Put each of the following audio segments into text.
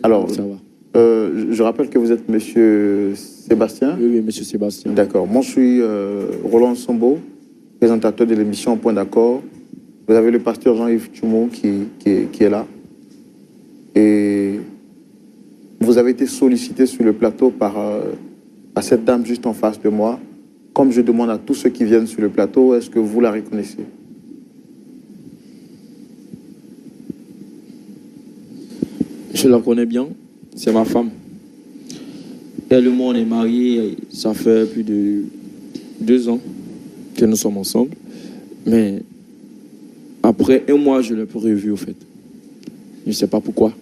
Alors, ça va. Je rappelle que vous êtes monsieur Sébastien. Oui, monsieur Sébastien. D'accord. Moi, je suis Roland Sombo, présentateur de l'émission Point d'accord. Vous avez le pasteur Jean-Yves Tumou qui est là. Et vous avez été sollicité sur le plateau par cette dame juste en face de moi. Comme je demande à tous ceux qui viennent sur le plateau, est-ce que vous la reconnaissez? Je la connais bien, c'est ma femme. Elle et moi, on est mariés, ça fait plus de 2 ans que nous sommes ensemble. Mais après 1 mois, je ne l'ai plus revue, au fait. Je ne sais pas pourquoi.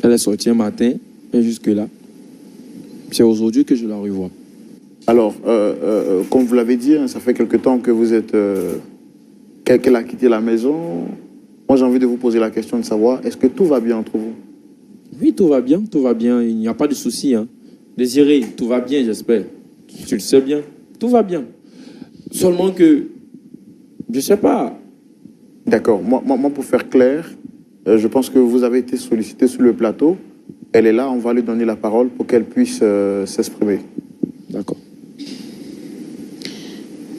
Elle est sortie un matin, et jusque-là, c'est aujourd'hui que je la revois. Alors, comme vous l'avez dit, hein, ça fait quelque temps que vous êtes... qu'elle a quitté la maison. Moi, j'ai envie de vous poser la question de savoir, est-ce que tout va bien entre vous? Oui, tout va bien, il n'y a pas de souci. Hein. Désiré, tout va bien, j'espère. Tu le sais bien, tout va bien. Seulement que, je ne sais pas. D'accord, moi, pour faire clair, je pense que vous avez été sollicité sur le plateau. Elle est là, on va lui donner la parole pour qu'elle puisse s'exprimer. D'accord.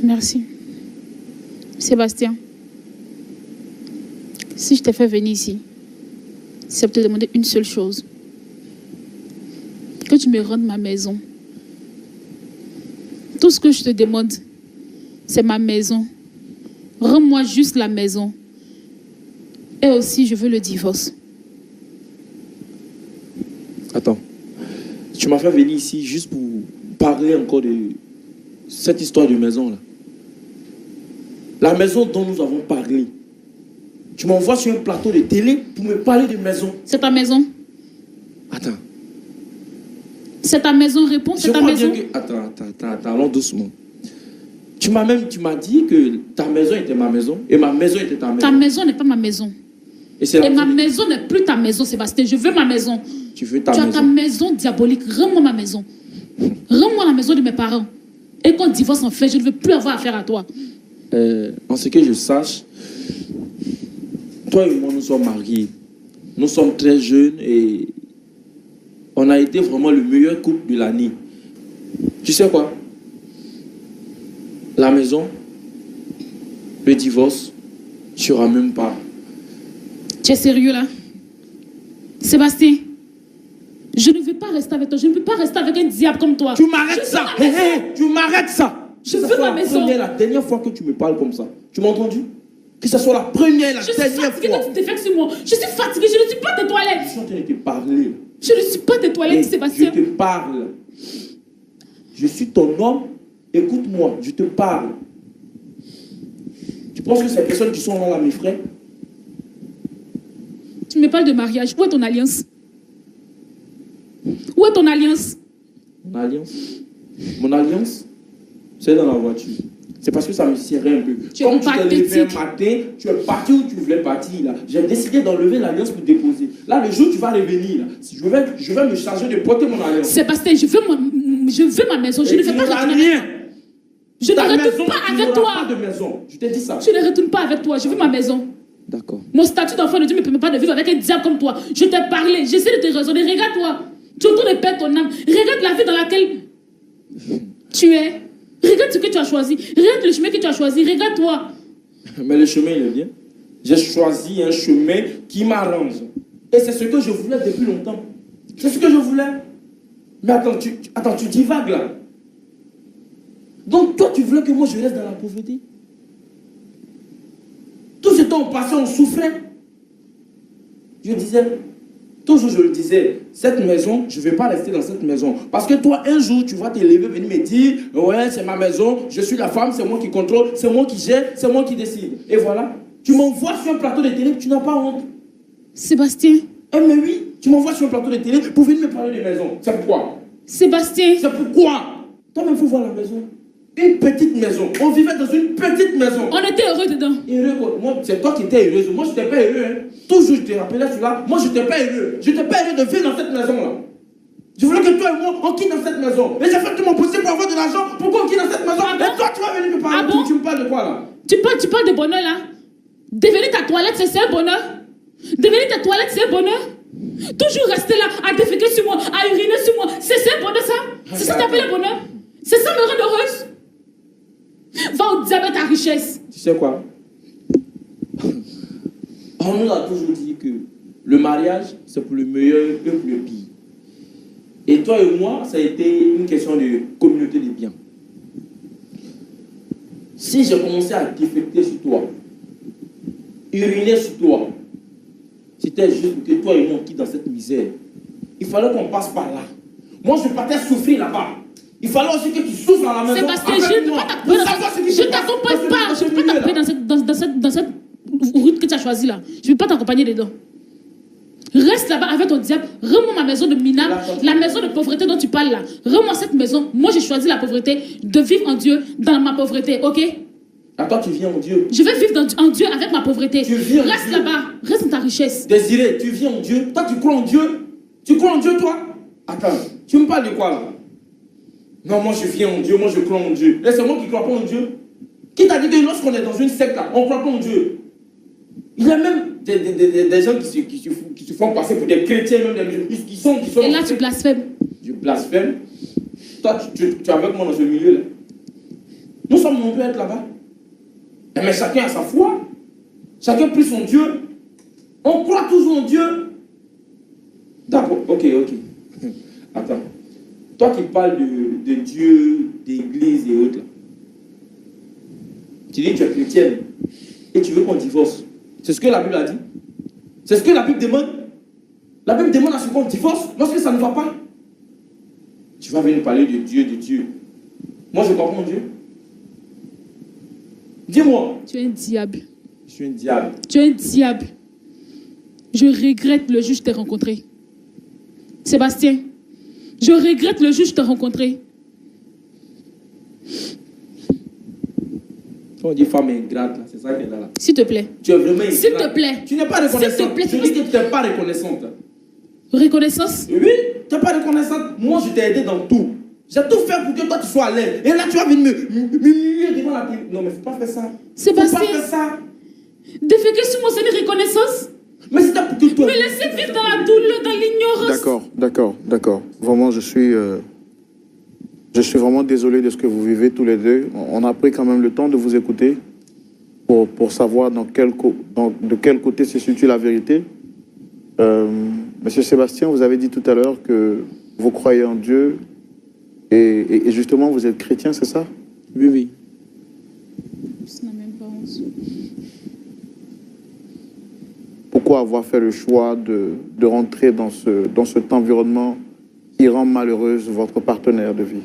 Merci. Sébastien, si je t'ai fait venir ici, c'est pour te demander une seule chose. Que tu me rendes ma maison. Tout ce que je te demande, c'est ma maison. Rends-moi juste la maison. Et aussi, je veux le divorce. Attends. Tu m'as fait venir ici juste pour parler encore de cette histoire de maison-là. La maison dont nous avons parlé. Tu m'envoies sur un plateau de télé pour me parler de maison. C'est ta maison? Attends. C'est ta maison, réponds, c'est ta maison. Attends, allons doucement. Tu m'as dit que ta maison était ma maison et ma maison était ta maison. Ta maison n'est pas ma maison. Et ma maison n'est plus ta maison, Sébastien. Je veux ma maison. Tu veux ta maison? Tu as ta maison diabolique. Rends-moi ma maison. Rends-moi la maison de mes parents. Et qu'on divorce en fait, je ne veux plus avoir affaire à toi. En ce que je sache, toi et moi, nous sommes mariés. Nous sommes très jeunes et on a été vraiment le meilleur couple de l'année. Tu sais quoi? La maison, le divorce, ne sera même pas. Tu es sérieux là? Sébastien, je ne veux pas rester avec toi. Je ne peux pas rester avec un diable comme toi. Tu m'arrêtes ça! Tu m'arrêtes ça! Je veux ma maison. La dernière fois que tu me parles comme ça. Tu m'as entendu? Que ce soit la première et la dernière fois. Je suis fatiguée que tu te fais sur moi. Je suis fatiguée, je ne suis pas tes toilettes. Je suis en train de te parler. Je ne suis pas tes toilettes, Sébastien. Je te parle. Je suis ton homme. Écoute-moi, je te parle. Tu penses que ces personnes qui sont là, mes frères? Tu me parles de mariage. Où est ton alliance? Où est ton alliance? Mon alliance? Mon alliance? C'est dans la voiture. C'est parce que ça me serrait un peu. Comme tu t'es levé un matin, tu es parti où tu voulais partir. Là. J'ai décidé d'enlever l'alliance pour déposer. Là, le jour où tu vas revenir, là, je vais me charger de porter mon alliance. Sébastien, je veux ma maison. Je ne veux pas retourner. Je ne retourne pas avec toi. Pas de maison. Je t'ai dit ça. Je ne retourne pas avec toi. Je veux ma maison. D'accord. Mon statut d'enfant de Dieu ne me permet pas de vivre avec un diable comme toi. Je t'ai parlé. J'essaie de te raisonner. Regarde-toi. Tu es en train de perdre ton âme. Regarde la vie dans laquelle tu es. Regarde ce que tu as choisi. Regarde le chemin que tu as choisi. Regarde-toi. Mais le chemin, il est bien. J'ai choisi un chemin qui m'arrange. Et c'est ce que je voulais depuis longtemps. C'est ce que je voulais. Mais attends, tu divagues là. Donc toi, tu voulais que moi je reste dans la pauvreté? Tout ce temps passé, on souffrait. Je disais, toujours je le disais, cette maison, je ne vais pas rester dans cette maison. Parce que toi, un jour, tu vas te lever, venir me dire, ouais, c'est ma maison, je suis la femme, c'est moi qui contrôle, c'est moi qui gère, c'est moi qui décide. Et voilà, tu m'envoies sur un plateau de télé, tu n'as pas honte. Sébastien. Mais oui, tu m'envoies sur un plateau de télé pour venir me parler de maison. C'est pourquoi? Sébastien. C'est pourquoi? Toi-même, il faut voir la maison. Une petite maison. On vivait dans une petite maison. On était heureux dedans. Heureux quoi? Moi, c'est toi qui étais heureuse. Moi, je n'étais pas heureux. Hein. Toujours, je te rappelais cela. Moi, je n'étais pas heureux. Je n'étais pas heureux de vivre dans cette maison-là. Je voulais que toi et moi, on quitte dans cette maison. Et j'ai fait tout mon possible pour avoir de l'argent. Pourquoi on quitte dans cette maison? Ah bon? Et toi, tu vas venir me parler. Ah bon? Tu me parles de quoi là? Tu parles de bonheur là? Devenir ta toilette, c'est un bonheur? Devenir ta toilette, c'est un bonheur? Toujours rester là, à déféquer sur moi, à uriner sur moi. C'est ça le bonheur, ça? C'est ça que t'appelles le bonheur? C'est ça me rend heureuse? Va au diable ta richesse. Tu sais quoi? On nous a toujours dit que le mariage, c'est pour le meilleur et pour le pire. Et toi et moi, ça a été une question de communauté des biens. Si j'ai commencé à défecter sur toi, uriner sur toi, c'était juste pour que toi et moi on quitte dans cette misère. Il fallait qu'on passe par là. Moi, je partais souffrir là-bas. Il fallait aussi que tu souffres dans la maison. Sébastien, je ne peux pas t'accompagner. Je ne t'accompagne pas. Je ne peux pas t'accompagner dans cette route que tu as choisie là. Je ne peux pas t'accompagner dedans. Reste là-bas avec ton diable. Rends-moi ma maison de minable, la maison de pauvreté dont tu parles là. Rends-moi cette maison. Moi, j'ai choisi la pauvreté, de vivre en Dieu dans ma pauvreté, ok? Attends, tu viens en Dieu. Je vais vivre en Dieu avec ma pauvreté. Reste là-bas. Reste dans ta richesse. Désiré, tu viens en Dieu. Toi, tu crois en Dieu? Tu crois en Dieu, toi? Attends, tu me parles de quoi là? Non, moi je viens en Dieu, moi je crois en Dieu. Là, c'est moi qui ne crois pas en Dieu. Qui t'a dit que lorsqu'on est dans une secte là, on ne croit pas en Dieu? Il y a même des gens qui se font passer pour des chrétiens, même qui sont. Et là, tu blasphèmes. Je blasphème. Toi, tu es avec moi dans ce milieu-là. Nous sommes nombreux à être là-bas. Mais chacun a sa foi. Chacun prie son Dieu. On croit toujours en Dieu. D'accord, ok. Attends. Toi qui parles de Dieu, d'église et autres, là. Tu dis que tu es chrétienne et tu veux qu'on divorce. C'est ce que la Bible a dit. C'est ce que la Bible demande. La Bible demande à ce qu'on divorce lorsque ça ne va pas. Tu vas venir parler de Dieu. Moi, je crois pas en Dieu. Dis-moi. Tu es un diable. Je suis un diable. Tu es un diable. Je regrette le jour où je t'ai rencontré. Sébastien, je regrette le jour où je t'ai rencontré. On dit femme ingrate, c'est ça qu'elle a là. S'il te plaît. Tu es vraiment ingrate. S'il te plaît. Tu n'es pas reconnaissante. S'il te plaît. Je dis que tu n'es pas reconnaissante. Reconnaissance? Oui, tu n'es pas reconnaissante. Moi, je t'ai aidé dans tout. J'ai tout fait pour que toi tu sois à l'aise. Et là, tu vas venir me devant la télé. Non, mais faut pas faire ça. Sébastien. Faut pas faire ça. Déféquer sur moi, c'est une reconnaissance. Mais c'est pour que toi. Me laisser vivre dans la douleur, dans l'ignorance. D'accord. Vraiment, je suis vraiment désolé de ce que vous vivez tous les deux. On a pris quand même le temps de vous écouter pour savoir de quel côté se situe la vérité. Monsieur Sébastien, vous avez dit tout à l'heure que vous croyez en Dieu et justement vous êtes chrétien, c'est ça? Oui. Ça n'a même pas honte. Pourquoi avoir fait le choix de rentrer dans cet environnement qui rend malheureuse votre partenaire de vie?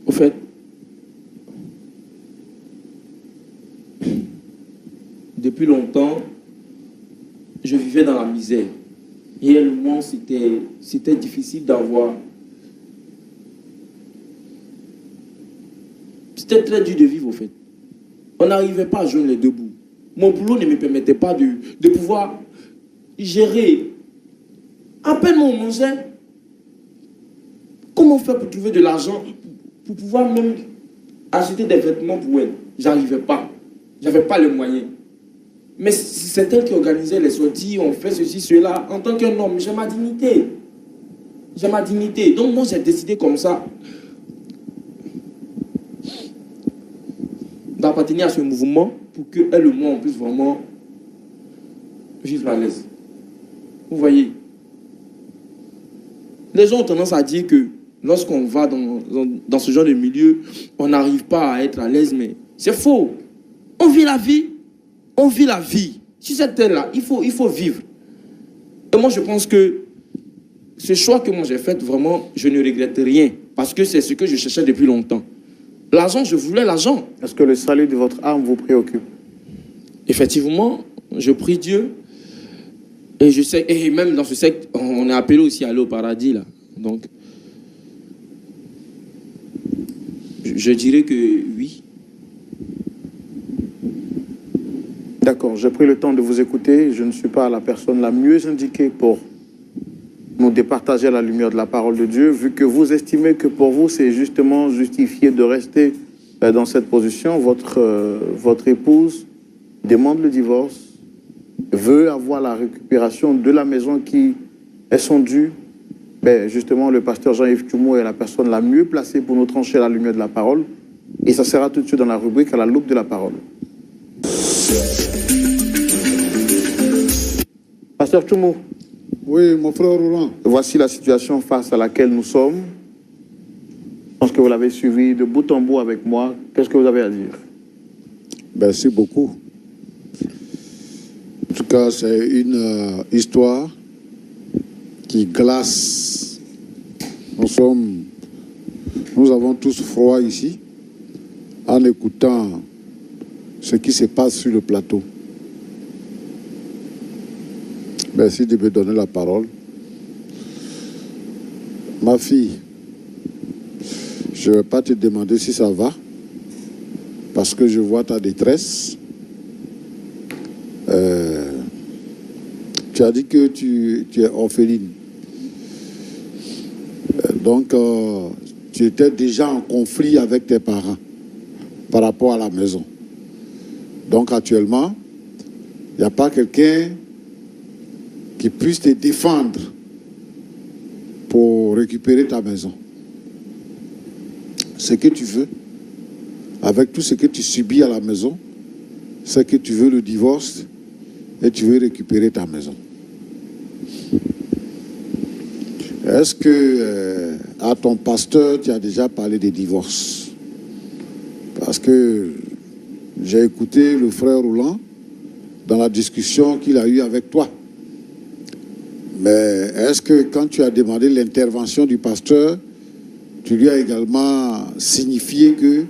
Au fait, depuis longtemps, je vivais dans la misère. Réellement, c'était difficile d'avoir. C'était très dur de vivre, au fait. On n'arrivait pas à joindre les deux bouts. Mon boulot ne me permettait pas de pouvoir gérer. À peine on mangeait. Comment faire pour trouver de l'argent, pour pouvoir même acheter des vêtements pour elle? J'arrivais pas. J'avais pas les moyens. Mais c'est elle qui organisait les sorties, on fait ceci, cela. En tant qu'un homme, j'ai ma dignité. J'ai ma dignité. Donc moi, j'ai décidé comme ça d'appartenir à ce mouvement pour qu'elle et moi, on puisse vraiment vivre à l'aise. Vous voyez? Les gens ont tendance à dire que lorsqu'on va dans ce genre de milieu, on n'arrive pas à être à l'aise, mais c'est faux. On vit la vie. On vit la vie. Sur cette terre-là, il faut vivre. Et moi, je pense que ce choix que moi j'ai fait, vraiment, je ne regrette rien. Parce que c'est ce que je cherchais depuis longtemps. L'argent, je voulais l'argent. Est-ce que le salut de votre âme vous préoccupe? Effectivement, je prie Dieu. Et je sais, et même dans ce secte, on est appelé aussi à aller au paradis, là. Donc, je dirais que oui. D'accord, j'ai pris le temps de vous écouter. Je ne suis pas la personne la mieux indiquée pour nous départager à la lumière de la parole de Dieu, vu que vous estimez que pour vous, c'est justement justifié de rester dans cette position, votre épouse demande le divorce, veut avoir la récupération de la maison qui est son dû. Ben, justement, le pasteur Jean-Yves Tchoumou est la personne la mieux placée pour nous trancher à la lumière de la parole. Et ça sera tout de suite dans la rubrique à la loupe de la parole. Pasteur Tchoumou. Oui, mon frère Roland. Voici la situation face à laquelle nous sommes. Je pense que vous l'avez suivi de bout en bout avec moi. Qu'est-ce que vous avez à dire? Merci beaucoup. En tout cas, c'est une histoire qui glace. Nous avons tous froid ici en écoutant ce qui se passe sur le plateau. Merci de me donner la parole. Ma fille, je ne vais pas te demander si ça va, parce que je vois ta détresse. Tu as dit que tu es orpheline. Donc, tu étais déjà en conflit avec tes parents par rapport à la maison. Donc, actuellement, il n'y a pas quelqu'un qui puisse te défendre pour récupérer ta maison. Ce que tu veux, avec tout ce que tu subis à la maison, c'est que tu veux le divorce et tu veux récupérer ta maison. Est-ce que à ton pasteur, tu as déjà parlé de divorce? Parce que j'ai écouté le frère Roland dans la discussion qu'il a eue avec toi. Mais est-ce que quand tu as demandé l'intervention du pasteur, tu lui as également signifié que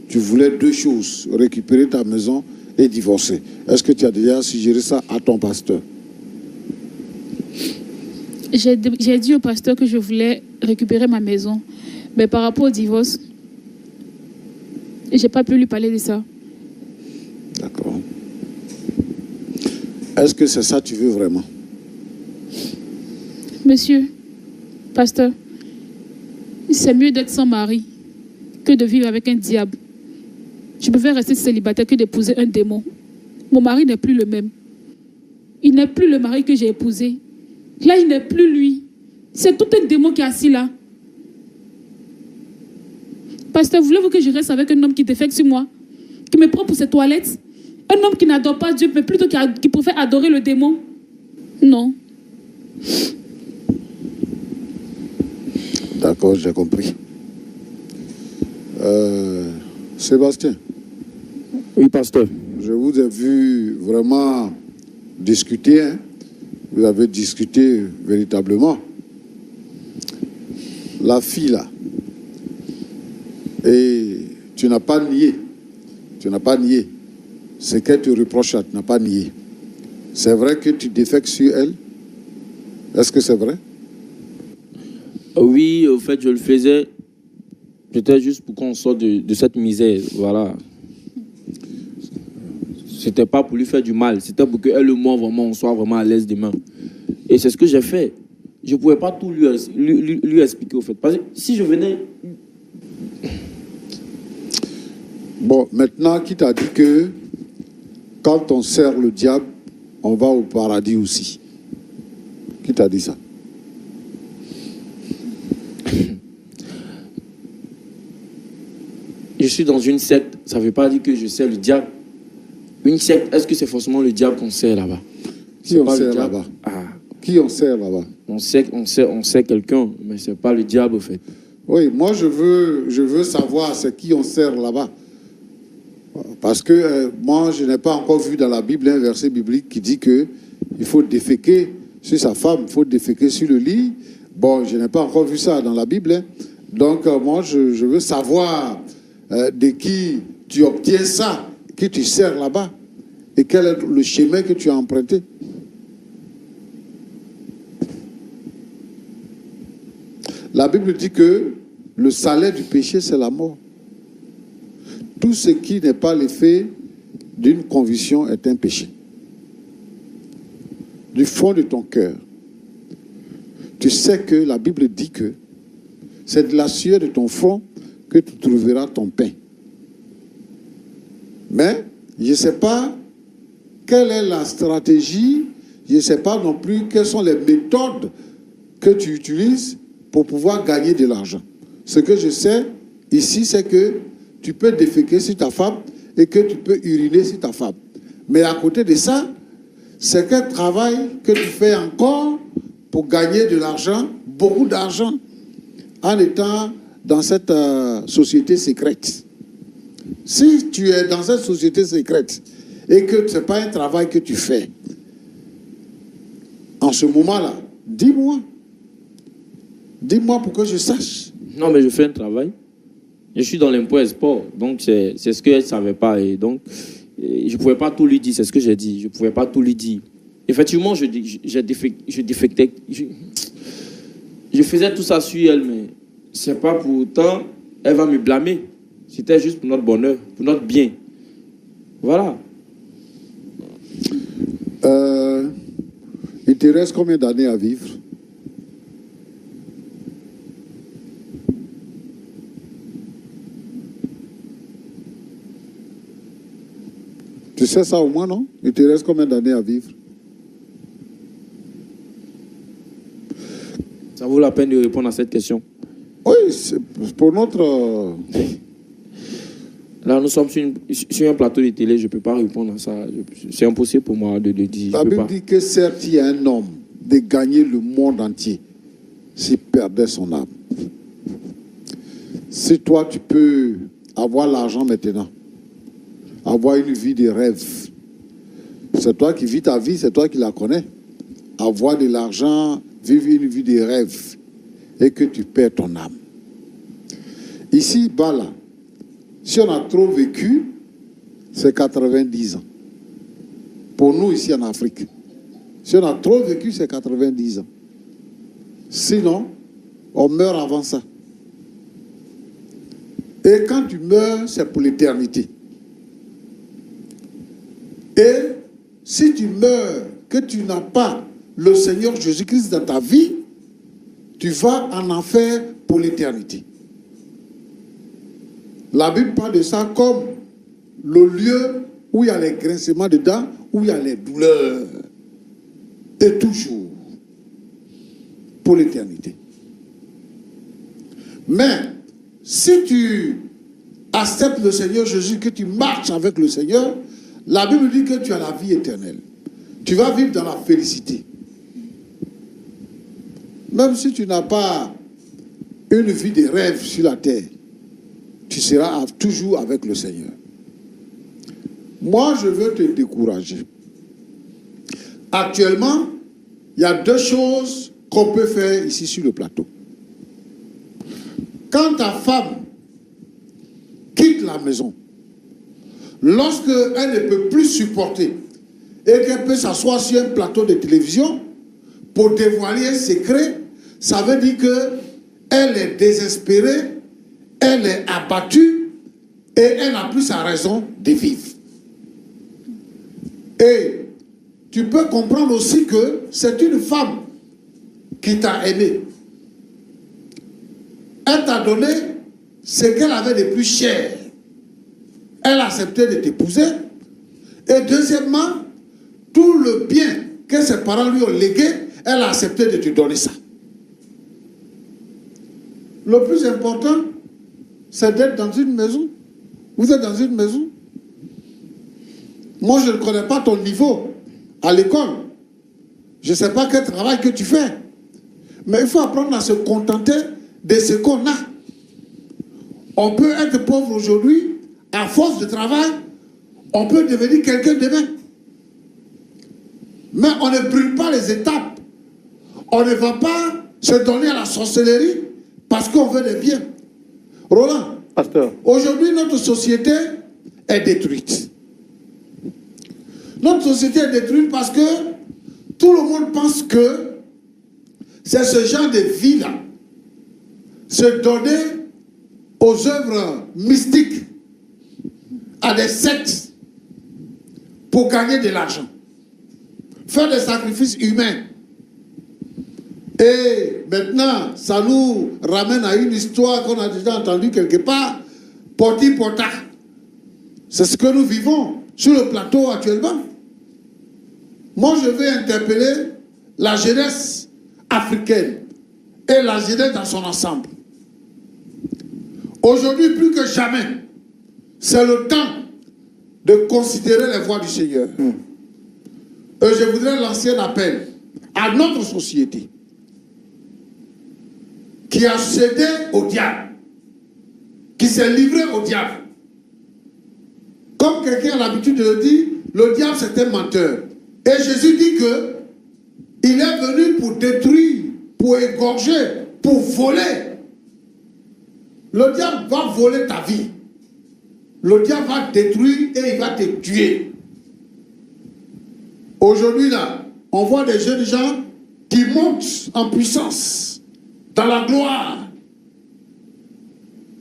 tu voulais deux choses, récupérer ta maison et divorcer? Est-ce que tu as déjà suggéré ça à ton pasteur? J'ai dit au pasteur que je voulais récupérer ma maison. Mais par rapport au divorce, je n'ai pas pu lui parler de ça. D'accord. Est-ce que c'est ça que tu veux vraiment? Monsieur, pasteur, c'est mieux d'être sans mari que de vivre avec un diable. Je préfère rester célibataire que d'épouser un démon. Mon mari n'est plus le même. Il n'est plus le mari que j'ai épousé. Là, il n'est plus lui. C'est tout un démon qui est assis là. Pasteur, voulez-vous que je reste avec un homme qui défecte sur moi, qui me prend pour ses toilettes? Un homme qui n'adore pas Dieu, mais plutôt qui préfère adorer le démon? Non. D'accord, j'ai compris. Sébastien. Oui, pasteur. Je vous ai vu vraiment discuter. Hein? Vous avez discuté véritablement. La fille là. Et tu n'as pas nié. Tu n'as pas nié. Ce qu'elle te reproche, tu n'as pas nié. C'est vrai que tu défectes sur elle? Est-ce que c'est vrai? Oui, au fait, je le faisais. Peut-être juste pour qu'on sorte de cette misère. Voilà. C'était pas pour lui faire du mal. C'était pour qu'elle et moi, vraiment, on soit vraiment à l'aise demain. Et c'est ce que j'ai fait. Je ne pouvais pas tout lui expliquer, au fait. Parce que si je venais... Bon, maintenant, qui t'a dit que quand on sert le diable, on va au paradis aussi? Qui t'a dit ça? Je suis dans une secte, ça ne veut pas dire que je sers le diable. Une secte, est-ce que c'est forcément le diable qu'on sert là-bas? Qui on sert là-bas? Qui on sert là-bas? On sert quelqu'un, mais ce n'est pas le diable, au fait. Oui, moi je veux savoir c'est qui on sert là-bas. Parce que moi je n'ai pas encore vu dans la Bible un verset biblique qui dit que il faut déféquer sur sa femme, il faut déféquer sur le lit. Bon, je n'ai pas encore vu ça dans la Bible. Hein. Donc moi je veux savoir de qui tu obtiens ça, qui tu sers là-bas et quel est le chemin que tu as emprunté. La Bible dit que le salaire du péché, c'est la mort. Tout ce qui n'est pas l'effet d'une conviction est un péché. Du fond de ton cœur, tu sais que la Bible dit que c'est de la sueur de ton front que tu trouveras ton pain. Mais je ne sais pas quelle est la stratégie, je ne sais pas non plus quelles sont les méthodes que tu utilises pour pouvoir gagner de l'argent. Ce que je sais ici, c'est que tu peux déféquer sur ta femme et que tu peux uriner sur ta femme. Mais à côté de ça, c'est quel travail que tu fais encore pour gagner de l'argent, beaucoup d'argent, en étant dans cette société secrète. Si tu es dans cette société secrète et que ce n'est pas un travail que tu fais, en ce moment-là, dis-moi. Dis-moi pour que je sache. Non, mais je fais un travail. Je suis dans l'impôt-export. Donc, c'est ce qu'elle ne savait pas. Et donc, je ne pouvais pas tout lui dire. C'est ce que j'ai dit. Je ne pouvais pas tout lui dire. Effectivement, je défectais. Je faisais tout ça sur elle, mais ce n'est pas pour autant elle va me blâmer. C'était juste pour notre bonheur, pour notre bien. Voilà. Il te reste combien d'années à vivre? Tu sais ça au moins, non? Il te reste combien d'années à vivre? Ça vaut la peine de répondre à cette question. Oui, c'est pour notre... Là, nous sommes sur un plateau de télé, je ne peux pas répondre à ça. C'est impossible pour moi de dire. La Bible dit que certes, il y a un homme de gagner le monde entier s'il perdait son âme. Si toi, tu peux avoir l'argent maintenant, avoir une vie de rêve, c'est toi qui vis ta vie, c'est toi qui la connais. Avoir de l'argent, vivre une vie de rêve et que tu perds ton âme. Ici, bas là, si on a trop vécu, c'est 90 ans. Pour nous ici en Afrique. Si on a trop vécu, c'est 90 ans. Sinon, on meurt avant ça. Et quand tu meurs, c'est pour l'éternité. Et si tu meurs, que tu n'as pas le Seigneur Jésus-Christ dans ta vie, tu vas en enfer pour l'éternité. La Bible parle de ça comme le lieu où il y a les grincements de dents, où il y a les douleurs. Et toujours. Pour l'éternité. Mais, si tu acceptes le Seigneur Jésus, que tu marches avec le Seigneur, la Bible dit que tu as la vie éternelle. Tu vas vivre dans la félicité. Même si tu n'as pas une vie de rêve sur la terre, tu seras toujours avec le Seigneur. Moi, je veux te décourager. Actuellement, il y a deux choses qu'on peut faire ici sur le plateau. Quand ta femme quitte la maison, lorsqu'elle ne peut plus supporter et qu'elle peut s'asseoir sur un plateau de télévision pour dévoiler un secret, ça veut dire qu'elle est désespérée, elle est abattue et elle n'a plus sa raison de vivre. Et tu peux comprendre aussi que c'est une femme qui t'a aimé. Elle t'a donné ce qu'elle avait de plus cher. Elle a accepté de t'épouser. Et deuxièmement, tout le bien que ses parents lui ont légué, elle a accepté de te donner ça. Le plus important, c'est d'être dans une maison. Vous êtes dans une maison. Moi, je ne connais pas ton niveau à l'école. Je ne sais pas quel travail que tu fais. Mais il faut apprendre à se contenter de ce qu'on a. On peut être pauvre aujourd'hui, à force de travail, on peut devenir quelqu'un demain. Mais on ne brûle pas les étapes. On ne va pas se donner à la sorcellerie parce qu'on veut des biens. Roland, Pasteur, aujourd'hui notre société est détruite. Notre société est détruite parce que tout le monde pense que c'est ce genre de vie-là, se donner aux œuvres mystiques, à des sectes, pour gagner de l'argent. Faire des sacrifices humains. Et maintenant, ça nous ramène à une histoire qu'on a déjà entendue quelque part, Poti Pota. C'est ce que nous vivons sur le plateau actuellement. Moi, je vais interpeller la jeunesse africaine et la jeunesse dans son ensemble. Aujourd'hui, plus que jamais, c'est le temps de considérer les voies du Seigneur. Et je voudrais lancer un appel à notre société qui a cédé au diable, qui s'est livré au diable. Comme quelqu'un a l'habitude de le dire, le diable c'est un menteur. Et Jésus dit que il est venu pour détruire, pour égorger, pour voler. Le diable va voler ta vie. Le diable va te détruire et il va te tuer. Aujourd'hui là, on voit des jeunes gens qui montent en puissance, dans la gloire.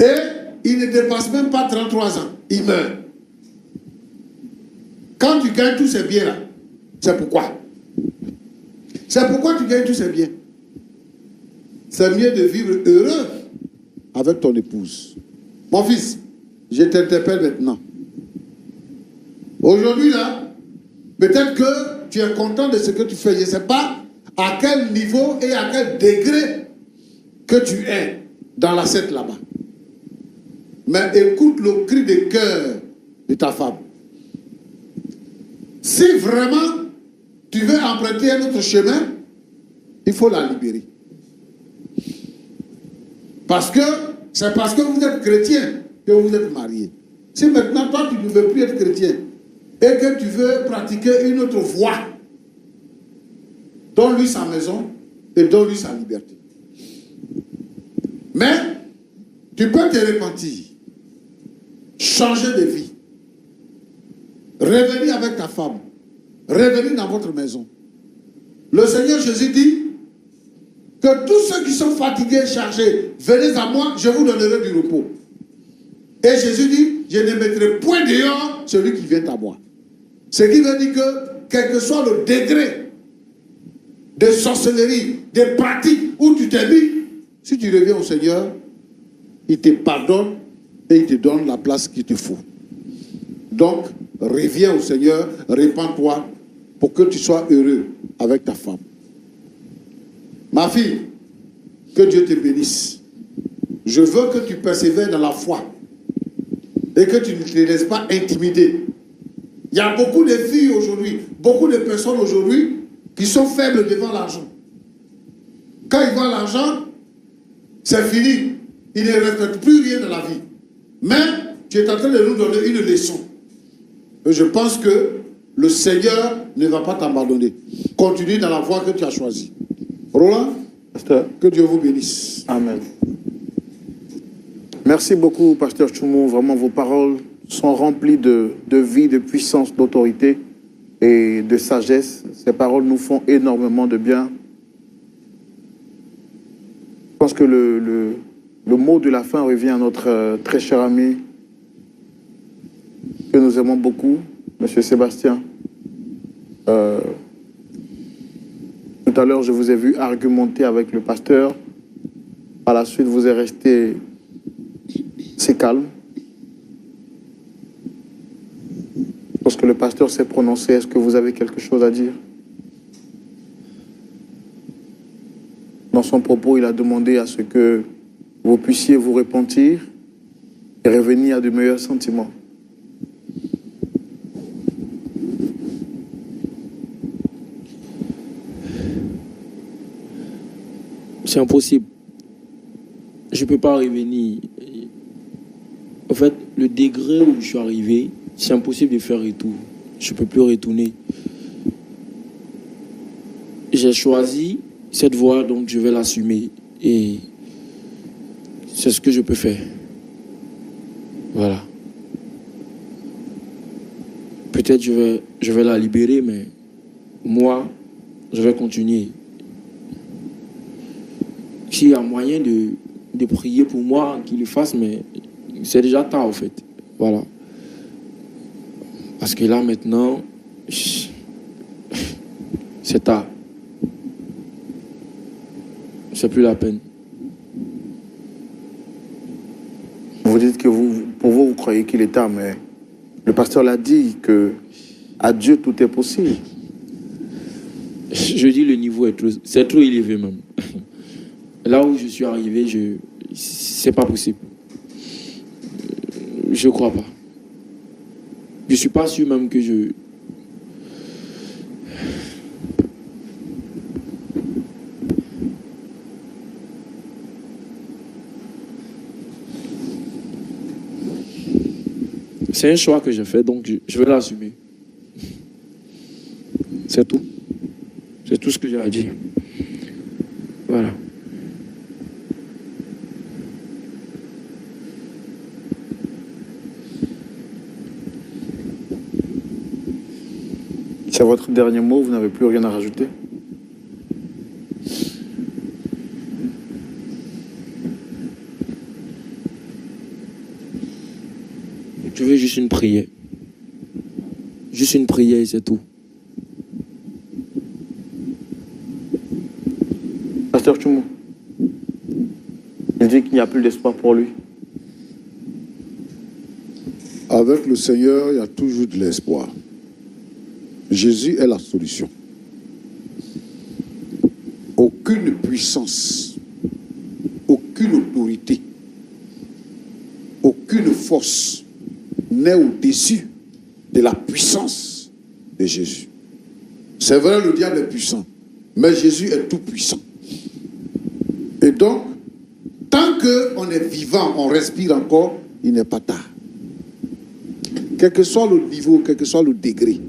Et ils ne dépassent même pas 33 ans. Ils meurent. Quand tu gagnes tous ces biens là, c'est pourquoi? C'est pourquoi tu gagnes tous ces biens. C'est mieux de vivre heureux avec ton épouse. Mon fils, je t'interpelle maintenant. Aujourd'hui là, peut-être que tu es content de ce que tu fais. Je ne sais pas à quel niveau et à quel degré que tu es dans l'assiette là-bas. Mais écoute le cri de cœur de ta femme. Si vraiment tu veux emprunter un autre chemin, il faut la libérer. C'est parce que vous êtes chrétien que vous êtes marié. Si maintenant toi tu ne veux plus être chrétien et que tu veux pratiquer une autre voie, donne-lui sa maison et donne-lui sa liberté. Mais tu peux te repentir, changer de vie, revenir avec ta femme, revenir dans votre maison. Le Seigneur Jésus dit que tous ceux qui sont fatigués et chargés, venez à moi, je vous donnerai du repos. Et Jésus dit, je ne mettrai point dehors celui qui vient à moi. Ce qui veut dire que, quel que soit le degré de sorcellerie, de pratique où tu t'es mis, si tu reviens au Seigneur, il te pardonne et il te donne la place qu'il te faut. Donc, reviens au Seigneur, répands-toi pour que tu sois heureux avec ta femme. Ma fille, que Dieu te bénisse. Je veux que tu persévères dans la foi et que tu ne te laisses pas intimider. Il y a beaucoup de filles aujourd'hui, beaucoup de personnes aujourd'hui qui sont faibles devant l'argent. Quand ils voient l'argent, c'est fini. Ils ne respectent plus rien dans la vie. Mais tu es en train de nous donner une leçon. Et je pense que le Seigneur ne va pas t'abandonner. Continue dans la voie que tu as choisie. Roland, Pasteur. Que Dieu vous bénisse. Amen. Merci beaucoup, Pasteur Tchoumou. Vraiment, vos paroles sont remplies de vie, de puissance, d'autorité et de sagesse. Ces paroles nous font énormément de bien. Je pense que le mot de la fin revient à notre très cher ami que nous aimons beaucoup, M. Sébastien. Tout à l'heure, je vous ai vu argumenter avec le pasteur. Par la suite, vous êtes resté assez calme. Lorsque le pasteur s'est prononcé, est-ce que vous avez quelque chose à dire? Dans son propos, il a demandé à ce que vous puissiez vous repentir et revenir à de meilleurs sentiments. C'est impossible. Je ne peux pas revenir. En fait, le degré où je suis arrivé, c'est impossible de faire retour. Je ne peux plus retourner. J'ai choisi cette voie, donc je vais l'assumer. Et c'est ce que je peux faire. Voilà. Peut-être je vais la libérer, mais moi, je vais continuer. S'il y a moyen de prier pour moi, qu'il le fasse, mais c'est déjà tard, en fait. Voilà. Parce que là, maintenant, c'est tard. C'est plus la peine. Vous dites que pour vous, vous croyez qu'il est tard, mais Le pasteur l'a dit que à Dieu tout est possible. Je dis le niveau est c'est trop élevé même. Là où je suis arrivé, c'est pas possible. Je crois pas. Je suis pas sûr même que je... C'est un choix que j'ai fait, donc je vais l'assumer. C'est tout. C'est tout ce que j'ai à dire. Voilà. C'est votre dernier mot, vous n'avez plus rien à rajouter? Je veux juste une prière. Juste une prière et c'est tout. Pasteur Tchoumou, il dit qu'il n'y a plus d'espoir pour lui. Avec le Seigneur, il y a toujours de l'espoir. Jésus est la solution. Aucune puissance, aucune autorité, aucune force n'est au-dessus de la puissance de Jésus. C'est vrai, le diable est puissant, mais Jésus est tout puissant. Et donc, tant qu'on est vivant, on respire encore, il n'est pas tard. Quel que soit le niveau, quel que soit le degré,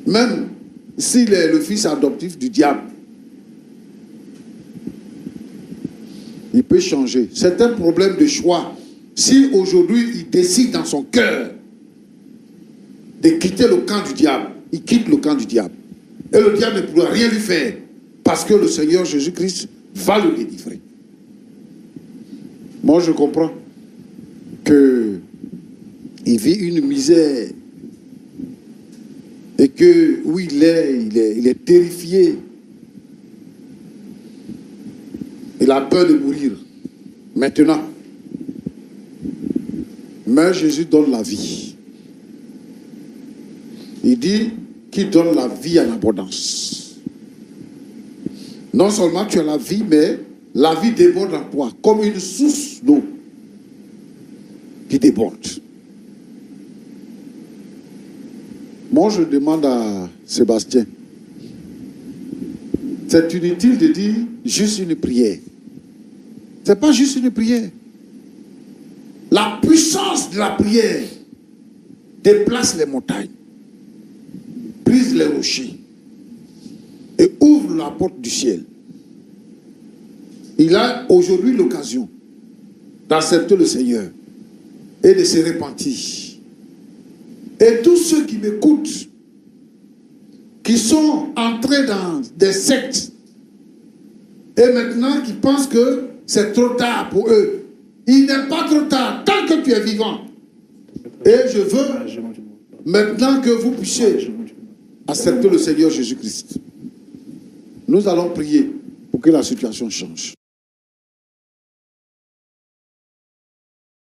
même s'il est le fils adoptif du diable, il peut changer. C'est un problème de choix. Si aujourd'hui il décide dans son cœur de quitter le camp du diable, il quitte le camp du diable. Et le diable ne pourra rien lui faire parce que le Seigneur Jésus-Christ va le délivrer. Moi, je comprends qu'il vit une misère et que où il est terrifié. Il a peur de mourir maintenant. Mais Jésus donne la vie. Il dit qu'il donne la vie en abondance. Non seulement tu as la vie, mais la vie déborde en toi, comme une source d'eau qui déborde. Moi, je demande à Sébastien, c'est inutile de dire juste une prière. Ce n'est pas juste une prière. La puissance de la prière déplace les montagnes, brise les rochers et ouvre la porte du ciel. Il a aujourd'hui l'occasion d'accepter le Seigneur et de se repentir. Et tous ceux qui m'écoutent, qui sont entrés dans des sectes et maintenant qui pensent que c'est trop tard pour eux, il n'est pas trop tard tant que tu es vivant. Et je veux maintenant que vous puissiez accepter le Seigneur Jésus-Christ. Nous allons prier pour que la situation change.